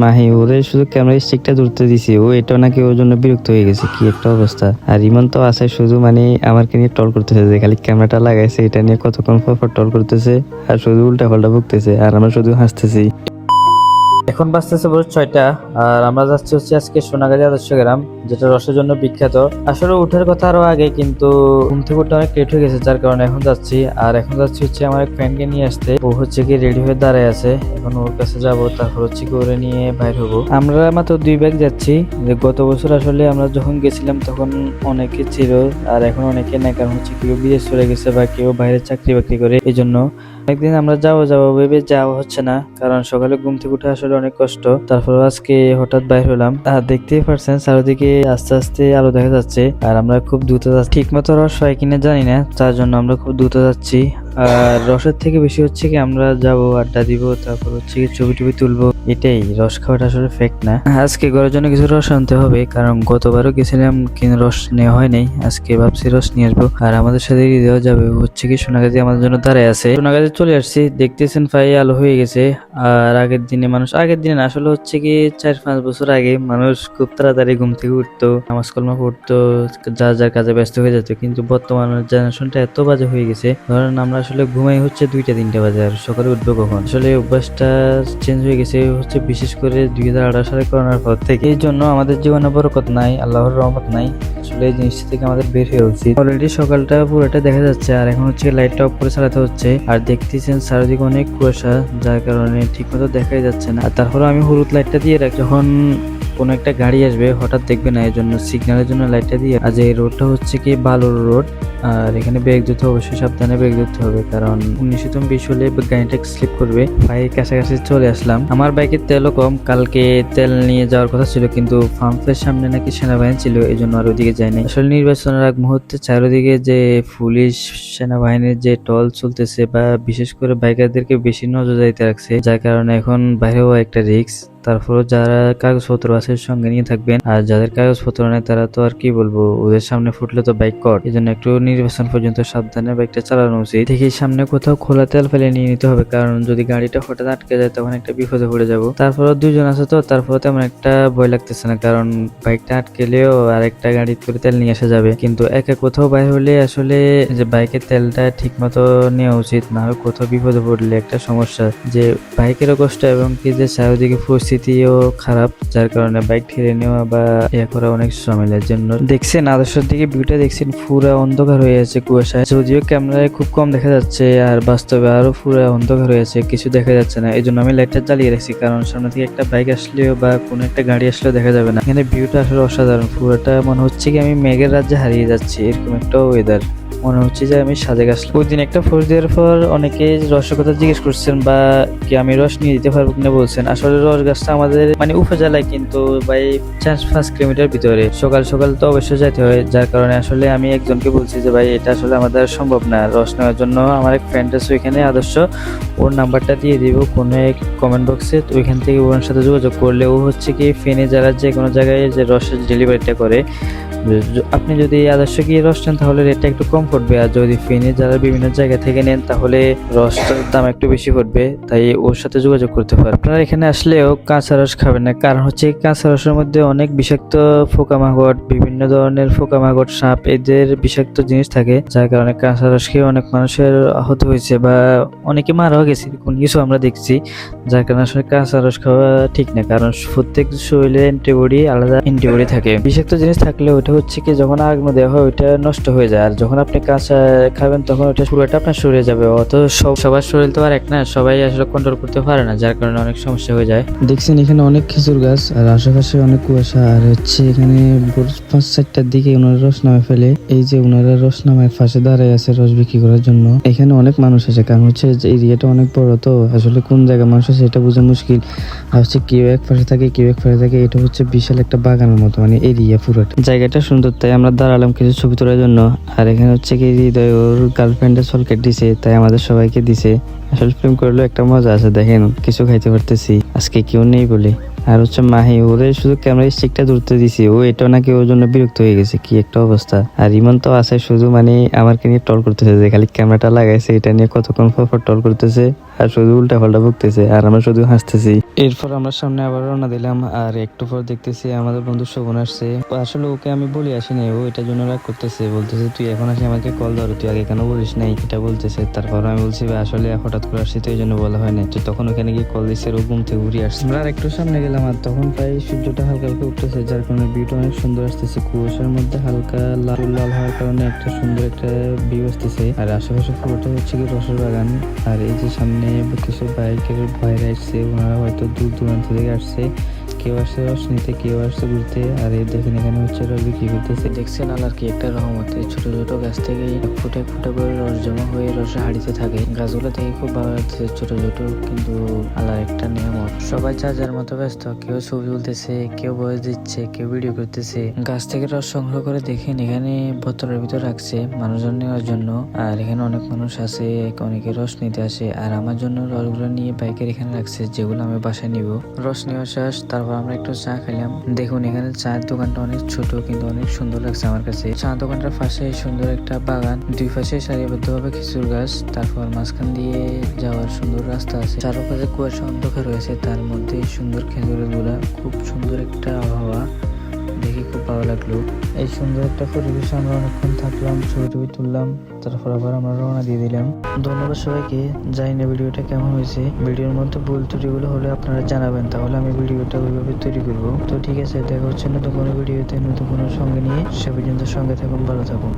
মাহি ওরে শুধু ক্যামেরা স্টিকটা ধরতে দিছি, ও এটা নাকি ওর জন্য বিরক্ত হয়ে গেছে, কি একটা অবস্থা। আর ইমন তো আছে শুধু মানে আমাকে নিয়ে টল করতেছে যে খালি ক্যামেরাটা লাগাইছে এটা নিয়ে কতক্ষণ পর টল করতেছে আর শুধু উল্টা পাল্টা বকতেছে আর আমরা শুধু হাসতেছি। এখন বাজতেছে ভোর 6টা আর আমরা যাচ্ছি হচ্ছে আজকে সোনাগাজী আদর্শ গ্রাম, যেটা রসের জন্য বিখ্যাত। আসলে উঠার কথা আরো আগে, কিন্তু ঘুম থেকে উঠতে অনেক লেট হয়ে গেছে, যার কারণে এখন যাচ্ছি। আর এখন যাচ্ছি হচ্ছে আমার এক ফ্রেন্ডকে নিয়ে আসতে। ও হচ্ছে কি রেডি হয়ে দাঁড়ায় আছে, এখন ওর কাছে যাবো, তারপর হচ্ছে কি ওরে নিয়ে বাইর হবো। আমরা মাত্র 2 ব্যাগ যাচ্ছি। যে গত বছর আসলে আমরা যখন গেছিলাম তখন অনেকে ছিল, আর এখন অনেকে নাই, কারণ হচ্ছে কেউ বিদেশ চলে গেছে বা কেউ বাইরে চাকরি বাকরি করে। এই জন্য একদিন আমরা যাবো ভেবে যাওয়া হচ্ছে না, কারণ সকালে ঘুম থেকে উঠে আসলে অনেক কষ্ট। তারপর আজকে হঠাৎ বাইর হলাম, আর দেখতেই পারছেন চারিদিকে আস্তে আস্তে আলো দেখা যাচ্ছে, আর আমরা খুব দ্রুত যাচ্ছি। ঠিক মতো রস হয় কিনা জানি না, তার জন্য আমরা খুব দ্রুত যাচ্ছি। আর রসের থেকে বেশি হচ্ছে কি আমরা যাবো, আড্ডা দিব, তারপর হচ্ছে কি ছবি টবি তুলবো। এটাই, রস খাওয়াটা আসলে ফেক্ট না। আজকে ঘরের জন্য কিছু রস আনতে হবে, কারণ গতবারও গেছিলাম কিন্তু রস নেওয়া হয় নাই। আজকে ভাবছি রস নিয়ে আসবো। আর আমাদের সাথে দেওয়া যাবে হচ্ছে কি সোনাগাজী আমাদের জন্য দাঁড়ায় আছে। সোনাগাজী চলে আসছি, দেখতেছেন প্রায় আলো হয়ে গেছে। আর আগের দিনে না, আসলে হচ্ছে কি 4-5 বছর আগে মানুষ খুব তাড়াতাড়ি ঘুম থেকে উঠতো, নামাজ কলমা পড়তো, যার যার কাজে ব্যস্ত হয়ে যেত। কিন্তু বর্তমান জেনারেশনটা এত বাজে হয়ে গেছে, ধরেন আমরা আসলে ঘুমাই হচ্ছে 2টা-3টা বাজে, আর সকালে উঠবো কখন? আসলে অভ্যাসটা চেঞ্জ হয়ে গেছে হচ্ছে, বিশেষ করে 2018 সালে করোনার পর থেকে। এই জন্য আমাদের জীবনে বরকত নাই, আল্লাহর রহমত নাই। আসলে এই জিনিসটা থেকে আমাদের বের হয়ে উচিত। অলরেডি সকালটা পুরোটা দেখা যাচ্ছে, আর এখন হচ্ছে লাইটটা অফ করে চালাতে হচ্ছে। আর দেখতেছেন চারিদিকে অনেক কুয়াশা, যার কারণে ঠিক মতো দেখাই যাচ্ছে না। আর তারপরে আমি হলুদ লাইটটা দিয়ে রাখি, যখন কোনো একটা গাড়ি আসবে হঠাৎ দেখবে না, এই জন্য সিগন্যালের জন্য লাইটটা দিয়ে। আজ এই রোডটা হচ্ছে কি বালুর রোড, আর এখানে ব্রেক দিতে অবশ্যই সাবধানে ব্রেক দিতে হবে, কারণ 19-20 হলে গাড়িটা স্লিপ করবে। বাইকের কাছাকাছি চলে আসলাম। আমার বাইকের তেলও কম, কালকে তেল নিয়ে যাওয়ার কথা ছিল, কিন্তু পাম্পের সামনে নাকি সেনাবাহিনী ছিল, এই জন্য আর ওইদিকে যায়নি। আসলে নির্বাচনের আগ মুহূর্তে চারিদিকে যে পুলিশ সেনাবাহিনীর যে টল চলতেছে, বা বিশেষ করে বাইকারদেরকে বেশি নজরদারিতে রাখছে, যার কারণে এখন বাইরেও একটা রিস্ক। তারপরে যারা কাগজপত্র আছে সঙ্গে নিয়ে থাকবেন, আর যাদের কাগজপত্র নেই তারা তো আর কি বলবো, ওদের সামনে ফুটলে তো বাইক কট। এই জন্য একটু নির্বাচন পর্যন্ত সাবধানে বাইকটা চালানো উচিত। দেখি সামনে কোথাও খোলা তেল ফেলে নিয়ে নিতে হবে, কারণ যদি গাড়িটা হঠাৎ আটকে যায় তখন একটা বিপদে পড়ে যাবো। তারপরে 2জন আছে তো, তারপরে তেমন একটা ভয় লাগতেছে না, কারণ বাইকটা আটকেলেও আর একটা গাড়ি করে তেল নিয়ে আসা যাবে। কিন্তু একা কোথাও বাইরে হলে আসলে যে বাইকের তেলটা ঠিক মতো নেওয়া উচিত, না হয় কোথাও বিপদে পড়লে একটা সমস্যা, যে বাইকেরও কষ্ট এবং কি যে চারিদিকে পরিস্থিতিও খারাপ, যার কারণে বাইক ঠেলে নেওয়া বা ইয়ে করা অনেক ঝামেলার জন্য। দেখছেন আদর্শের দিকে ভিউটা দেখছেন, পুরা অন্ধকার হয়ে আছে কুয়াশায়, যদিও ক্যামেরায় খুব কম দেখা যাচ্ছে, আর বাস্তবে আরো পুরা অন্ধকার হয়ে আছে, কিছু দেখা যাচ্ছে না। এই জন্য আমি লাইটটা জ্বালিয়ে রাখছি, কারণ সামনে থেকে একটা বাইক আসলেও বা কোনো একটা গাড়ি আসলেও দেখা যাবে না। এখানে ভিউটা আসলে অসাধারণ, পুরোটা মনে হচ্ছে কি আমি মেঘের রাজ্যে হারিয়ে যাচ্ছি, এরকম একটা ওয়েদার। মনে হচ্ছে যে আমি সাজে আসলাম। ওই দিন একটা ফোর্স দেওয়ার পর অনেকে রসের কথা জিজ্ঞেস করছেন, বা কি আমি রস নিয়ে দিতে পারবো কিনা বলছেন। আসলে রস গাছটা আমাদের মানে উপজেলায়, কিন্তু ভাই 4-5 কিলোমিটার ভিতরে, সকাল সকাল তো অবশ্যই যেতে হয়, যার কারণে আসলে আমি একজনকে বলছি যে ভাই এটা আসলে আমাদের সম্ভব না রস নেওয়ার জন্য। আমার এক ফ্রেন্ড আছে ওইখানে আদর্শ, ওর নাম্বারটা দিয়ে দিব কোনো এক কমেন্ট বক্সে, তো ওইখান থেকে ওর সাথে যোগাযোগ করলে ও হচ্ছে কি ফেনে যারা যে কোনো জায়গায় যে রসের ডেলিভারিটা করে। আপনি যদি আদর্শ গিয়ে রস নেন তাহলে রেটটা একটু কম পড়বে, আর যদি ফেনে যারা বিভিন্ন জায়গা থেকে নেন তাহলে রসটার দাম একটু বেশি পড়বে, তাই ওর সাথে যোগাযোগ করতে পারেন। আপনারা এখানে আসলেও কাঁচা রস খাবেন না, কারণ হচ্ছে কাঁচা রসের মধ্যে অনেক বিষাক্ত পোকামাকড়, বিভিন্ন ধরনের পোকামাকড়, সাপ, এদের বিষাক্ত জিনিস থাকে, যার কারণে কাঁচা রস খেয়ে অনেক মানুষের আহত হয়েছে বা অনেকে মারাও গেছে, কোন কিছু আমরা দেখছি। যার কারণে আসলে কাঁচা রস খাওয়া ঠিক না, কারণ প্রত্যেক শরীরে অ্যান্টিবডি আলাদা অ্যান্টিবডি থাকে। বিষাক্ত জিনিস থাকলে ওটা হচ্ছে কি যখন আগুনে দেওয়া হয় ওইটা নষ্ট হয়ে যায়, আর যখন আপনি কাঁচা খাবেন তখন ওটা পুরোটা আপনার শরীরে যাবে। অত সবার শরীর তো আর এক না, সবাই আসলে কন্ট্রোল করতে পারে না, যার কারণে অনেক সমস্যা হয়ে যায়। দেখছেন এখানে অনেক খেজুর গাছ, আর আশেপাশে অনেক কুয়াশা, আর হচ্ছে এখানে 5-4টার দিকে ওনারা রস নামে ফেলে। এই যে ওনারা রস নামায় পাশে দাঁড়ায় আছে রস বিক্রি করার জন্য। এখানে অনেক মানুষ আছে, কারণ হচ্ছে এরিয়াটা অনেক বড়, তো আসলে কোন জায়গায় মানুষ আছে এটা বোঝা মুশকিল। আর হচ্ছে কেউ এক পাশে থাকে কেউ এক পাশে থাকে, এটা হচ্ছে বিশাল একটা বাগানের মতো, মানে এরিয়া পুরোটা। জায়গাটা সুন্দর, তাই আমরা দাঁড়ালাম কিছু ছবি তোলার জন্য। আর এখানে হচ্ছে কি হৃদয় ওর গার্লফ্রেন্ডের সলকেট দিছে, তাই আমাদের সবাইকে দিছে। আসলে প্রেম করলেও একটা মজা আছে, দেখেন কিছু খাইতে পারতেছি, আজকে কেউ নেই বলে। আর হচ্ছে মাহি, ওরে শুধু ক্যামেরা স্টিকটা ধরতে দিছি, ও এটা নাকি ওর জন্য বিরক্ত হয়ে গেছে, কি একটা অবস্থা। আর ইমন তো আছে শুধু মানে আমাকে নিয়ে টল করতেছে, যে খালি ক্যামেরাটা লাগাইছে এটা নিয়ে কতক্ষণ পর টল করতেছে আর শুধু উল্টা পাল্টা বকতেছে, আর আমরা শুধু হাসতেছি। এরপর আমরা সামনে আবার রওনা দিলাম, আর একটু পর দেখতেছি আমাদের বন্ধু শোভন আসছে। আসলে ওকে আমি বলে আসিনি, ও এটার জন্য রাগ করতেছে, বলতেছে তুই এখন আসি আমাকে কল ধরো, তুই আগে কেন বলিস নাই, এটা বলতেছে। তারপর আমি বলছি ভাই আসলে হঠাৎ করে আসছি তো এই জন্য বলা হয় না, তুই তখন ওখানে গিয়ে কল দিচ্ছে, ও ঘুম থেকে ঘুরে আসছে। আমরা আর একটু সামনে গেলাম, আর তখন প্রায় সূর্যটা হালকা হালকা উঠতেছে, যার কারণে ভিউটা অনেক সুন্দর আসতেছে। কুয়াশার মধ্যে হালকা লাল লাল হওয়ার কারণে একটা সুন্দর একটা ভিউ আসতেছে। আর আশেপাশে পুরোটা হচ্ছে কি রসের বাগান। আর এই যে সামনে কিছু বাইকের বাইরে আসছে, ওনারা হয়তো দূর দূরান্ত থেকে আসছে, কেউ আসছে রস নিতে, কেউ আসছে ঘুরতে। আর এই দেখেন এখানে হচ্ছে রস বিক্রি করতেছে। দেখছেন আল্লাহর কি একটা রহমতে, ছোট ছোট গাছ থেকে এক ফুটা করে রস জমা হয়ে রসে হাড়িতে থাকে। গাছগুলো থেকে খুব ভালো লাগছে, ছোট ছোট, কিন্তু আল্লাহর একটা নিয়ামত। সবাই যা যার মতো ব্যস্ত, কেউ ছবি তুলতেছে, কেউ বয়স দিচ্ছে, কেউ ভিডিও করতেছে। গাছ থেকে রস সংগ্রহ করে দেখেন এখানে বোতলের ভিতর রাখছে মানুষজন নেওয়ার জন্য। আর এখানে অনেক মানুষ আছে, অনেকে রস নিতে আসে। আর আমার জন্য রসগুলো নিয়ে বাইকের এখানে রাখছে, যেগুলো আমি বাসায় নিব। রস নেওয়া শেষ, তারপর আমরা একটু চা খেলাম। দেখুন এখানে চায়ের দোকানটা অনেক ছোট কিন্তু অনেক সুন্দর লাগছে আমার কাছে। চা দোকানটার পাশে সুন্দর একটা বাগান, দুই পাশে সারিবদ্ধ ভাবে খেজুর গাছ, তারপর মাঝখান দিয়ে যাওয়ার সুন্দর রাস্তা আছে। চারপাশে কুয়াশা অন্ধকার রয়েছে, তার মধ্যে সুন্দর খেজুরের গুড়া, খুব সুন্দর একটা আবহাওয়া, দেখে খুব ভালো লাগলো। এই সুন্দর একটা পরিবেশে আমরা অনেকক্ষণ থাকলাম, ছবি টবি তুললাম, তারপর আবার আমরা রওনা দিয়ে দিলাম। ধন্যবাদ সবাইকে। জানি না ভিডিওটা কেমন হয়েছে, ভিডিওর মধ্যে ভুল ত্রুটিগুলো হলে আপনারা জানাবেন, তাহলে আমি ভিডিওটা ওইভাবে তৈরি করবো। তো ঠিক আছে, দেখা হচ্ছে নতুন কোনো ভিডিওতে নতুন কোনো সঙ্গে নিয়ে। সে পর্যন্ত সঙ্গে থাকুন, ভালো থাকুন।